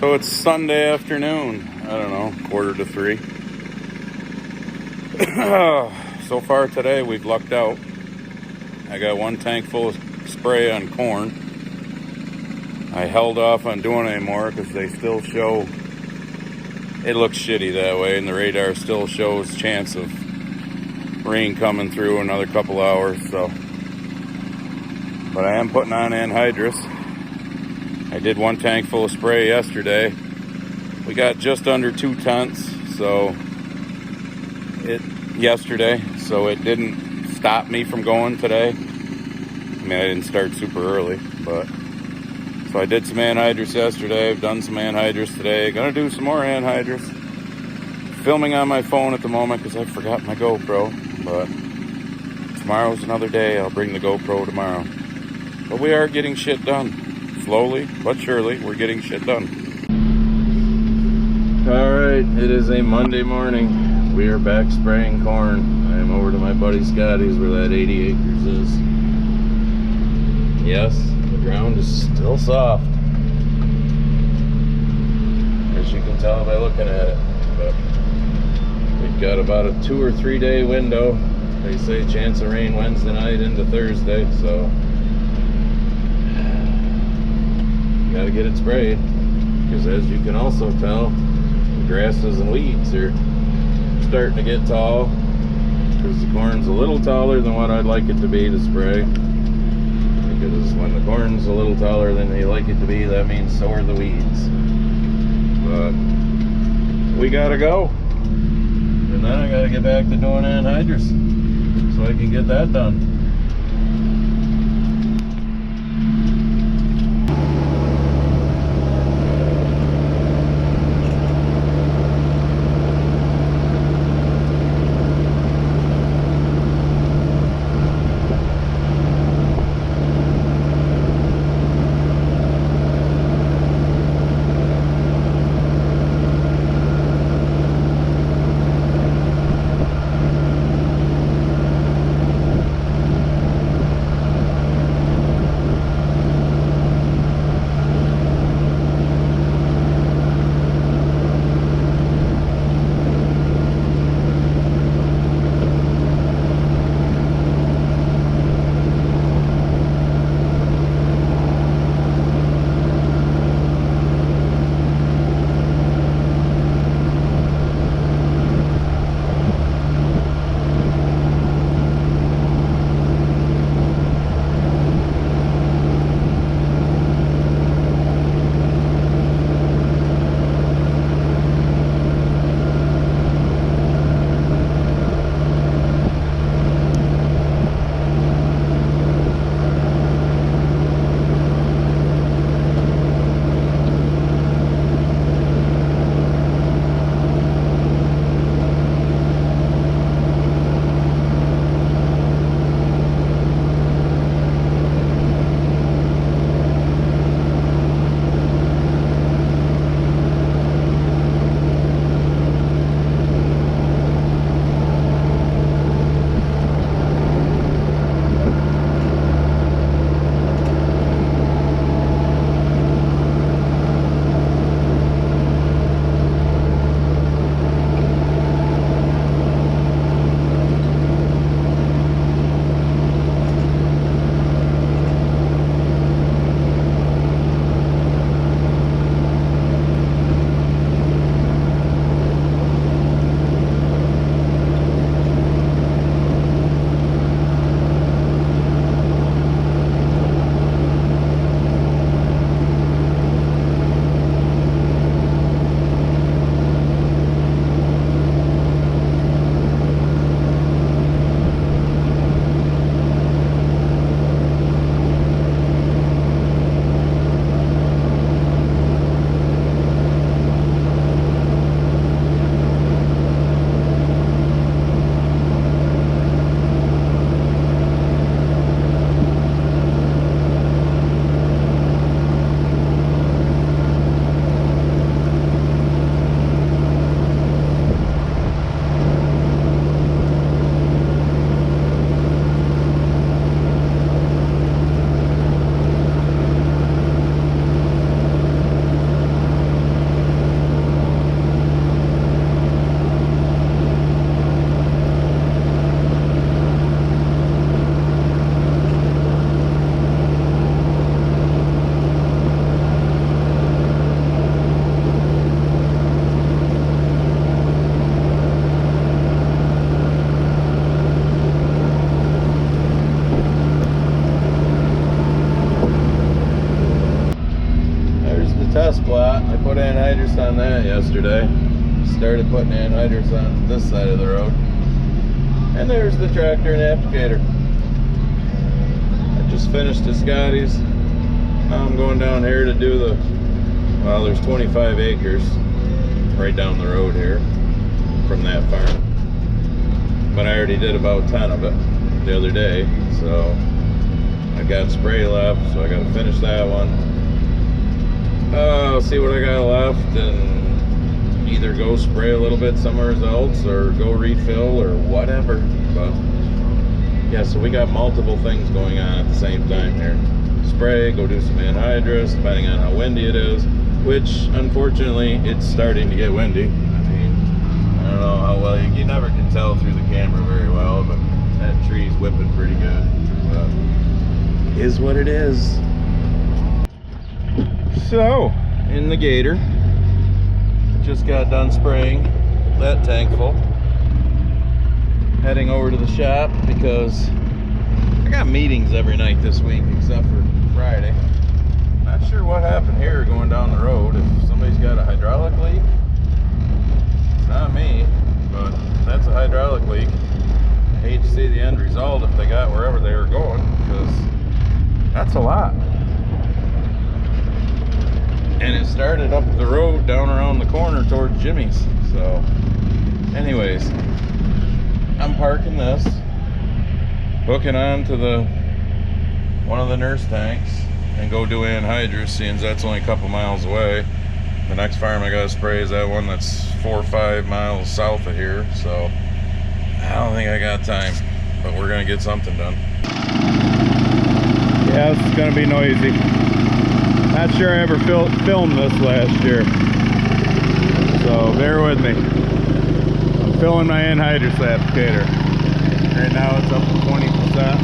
So it's Sunday afternoon, I don't know, 2:45. So far today we've lucked out. I got one tank full of spray on corn. I held off on doing any more because they still show, it looks shitty that way, and the radar still shows chance of rain coming through another couple hours. So, but I am putting on anhydrous. I did one tank full of spray yesterday. We got just under 2 tons, so yesterday, so it didn't stop me from going today. I mean, I didn't start super early, but so I did some anhydrous yesterday. I've done some anhydrous today. Gonna do some more anhydrous. Filming on my phone at the moment because I forgot my GoPro, but tomorrow's another day. I'll bring the GoPro tomorrow. But we are getting shit done. Slowly but surely, we're getting shit done. Alright, it is a Monday morning. We are back spraying corn. I am over to my buddy Scotty's where that 80 acres is. Yes, the ground is still soft, as you can tell by looking at it. But we've got about a 2 or 3 day window. They say chance of rain Wednesday night into Thursday, so got to get it sprayed, because as you can also tell, the grasses and weeds are starting to get tall, because the corn's a little taller than what I'd like it to be to spray. Because when the corn's a little taller than they like it to be, that means so are the weeds. But we gotta go, and then I gotta get back to doing anhydrous so I can get that done. anhydrous on that yesterday. Started putting anhydrous on this side of the road. And there's the tractor and applicator. I just finished the Scotties. Now I'm going down here to do the, well, there's 25 acres right down the road here from that farm. But I already did about 10 of it the other day, so I got spray left, so I got to finish that one. I'll see what I got left and either go spray a little bit somewhere else or go refill or whatever. But yeah, so we got multiple things going on at the same time here. Spray, go do some anhydrous, depending on how windy it is, which unfortunately it's starting to get windy. I mean, I don't know how well, you never can tell through the camera very well, but that tree's whipping pretty good. But is what it is. So, in the Gator, just got done spraying that tank full. Heading over to the shop because I got meetings every night this week except for Friday. Not sure what happened here going down the road. If somebody's got a hydraulic leak, it's not me, but if that's a hydraulic leak, I hate to see the end result if they got wherever they were going, because that's a lot. And it started up the road down around the corner towards Jimmy's. So anyways, I'm parking this, hooking on to the one of the nurse tanks and go do anhydrous, seeing that's only a couple miles away. The next farm I gotta spray is that one that's 4 or 5 miles south of here, so I don't think I got time, but we're gonna get something done. Yeah, it's gonna be noisy. Not sure I ever filmed this last year, so bear with me. I'm filling my anhydrous applicator. Right now it's up to 20%.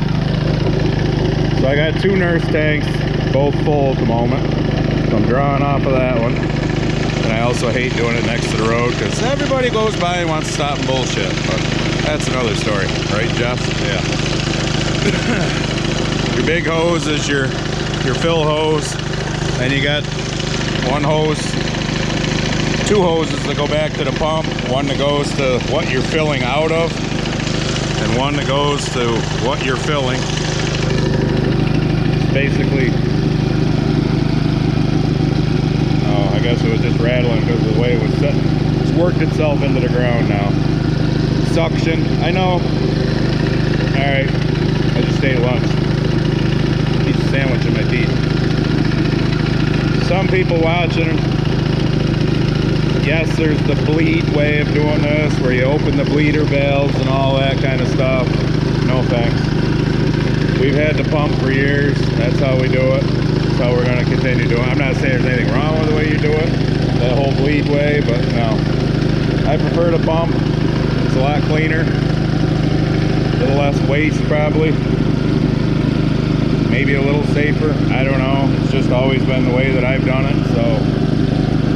So I got 2 nurse tanks, both full at the moment. So I'm drawing off of that one. And I also hate doing it next to the road because everybody goes by and wants to stop and bullshit. But that's another story, right, Jeff? Yeah. Your big hose is your fill hose. Then you got one hose, 2 hoses that go back to the pump, one that goes to what you're filling out of, and one that goes to what you're filling. Basically, oh, I guess it was just rattling because of the way it was set. It's worked itself into the ground now. Suction, I know. Alright, I just ate lunch. Eat a sandwich in my teeth. Some people watching, yes, there's the bleed way of doing this, where you open the bleeder valves and all that kind of stuff. No thanks. We've had the pump for years. That's how we do it. That's how we're going to continue doing it. I'm not saying there's anything wrong with the way you do it, that whole bleed way, but no. I prefer the pump. It's a lot cleaner. A little less waste, probably. Maybe a little safer. I don't know. It's just always been the way that I've done it, so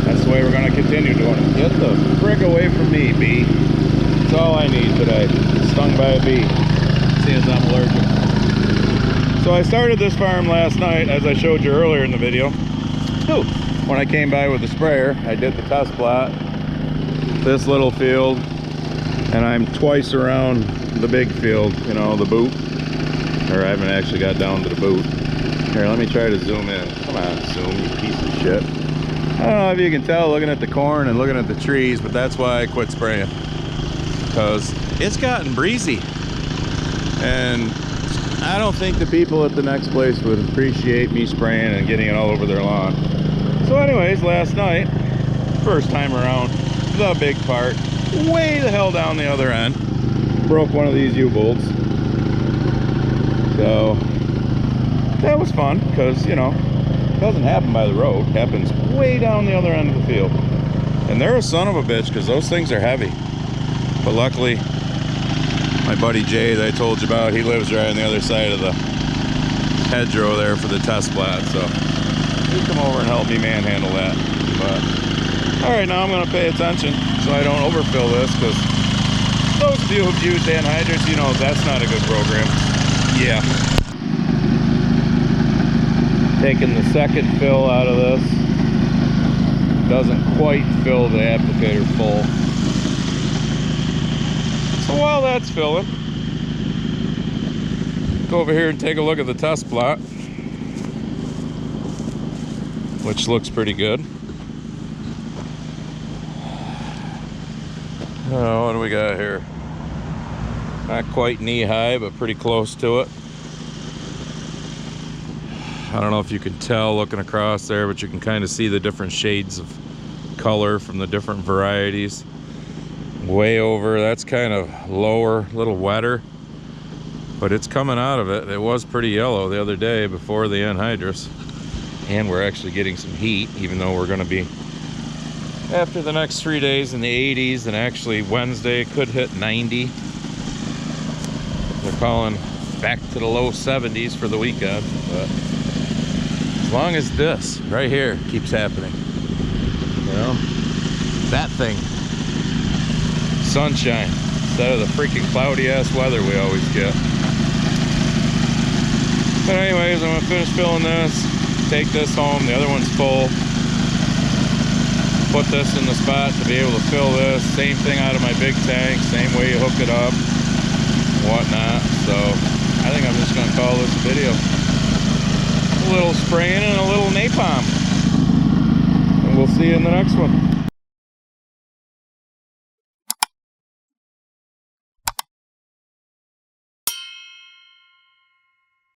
that's the way we're going to continue doing it. Get the frick away from me, bee. That's all I need today. Stung by a bee. Seeing as I'm allergic. So I started this farm last night, as I showed you earlier in the video. Ooh. When I came by with the sprayer, I did the test plot. This little field, and I'm twice around the big field, you know, the boot. Or I haven't actually got down to the boot. Here, let me try to zoom in. Come on, zoom, you piece of shit. I don't know if you can tell looking at the corn and looking at the trees, but that's why I quit spraying. Because it's gotten breezy. And I don't think the people at the next place would appreciate me spraying and getting it all over their lawn. So anyways, last night, first time around, the big part, way the hell down the other end, broke one of these U-bolts. So that was fun because, you know, it doesn't happen by the road. It happens way down the other end of the field. And they're a son of a bitch because those things are heavy. But luckily, my buddy Jay that I told you about, he lives right on the other side of the hedgerow there for the test plot. So he'd come over and help me manhandle that. But all right, now I'm going to pay attention so I don't overfill this, because those of you who've used anhydrous, you know that's not a good program. Yeah. Taking the second fill out of this. doesn't quite fill the applicator full. So while that's filling, go over here and take a look at the test plot, which looks pretty good. Oh, what do we got here? Not quite knee high, but pretty close to it. I don't know if you can tell looking across there, but you can kind of see the different shades of color from the different varieties. Way over, that's kind of lower, a little wetter, but it's coming out of it. It was pretty yellow the other day before the anhydrous, and we're actually getting some heat, even though we're going to be after the next 3 days in the 80s, and actually Wednesday could hit 90. They're calling back to the low 70s for the weekend, but as long as this right here keeps happening, you know, that thing, sunshine instead of the freaking cloudy ass weather we always get. But anyways, I'm gonna finish filling this, take this home. The other one's full. Put this in the spot to be able to fill this. Same thing out of my big tank, same way you hook it up, whatnot. So I think I'm just gonna call this a video. A little spraying and a little napalm, and we'll see you in the next one.